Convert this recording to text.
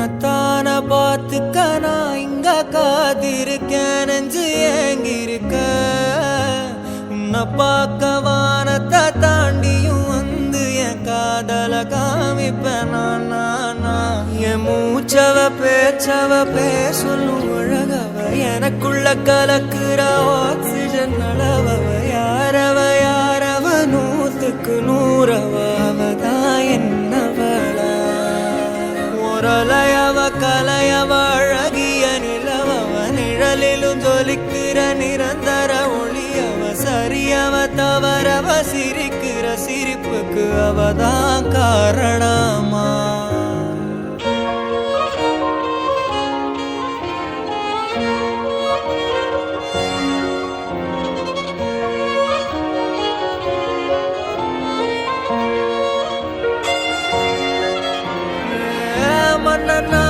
உன்னத்தான பார்த்துக்க நான் இங்க காத்திருக்கேன், நெஞ்சு ஏங்கிருக்க. உன்னை பார்க்க வானத்தை தாண்டியும் வந்து என் காதல காமிப்பேன் நான். என் மூச்சவ பேச்சவ பேசலும் அழகவ, எனக்குள்ள கலக்குற ஆக்சிஜன் அளவவ. யாரவ யாரவ 100க்கு 100 அவதான் என்னவள. முரலையவ கலையவ அழகிய நிலவவ, நிழலிலும் ஜொலிக்கிற நிரந்தர ஒளியவ. சரியவ தவறவ சிரிக்கிற சிரிப்புக்கு அவதான் காரணமா. மன்னனா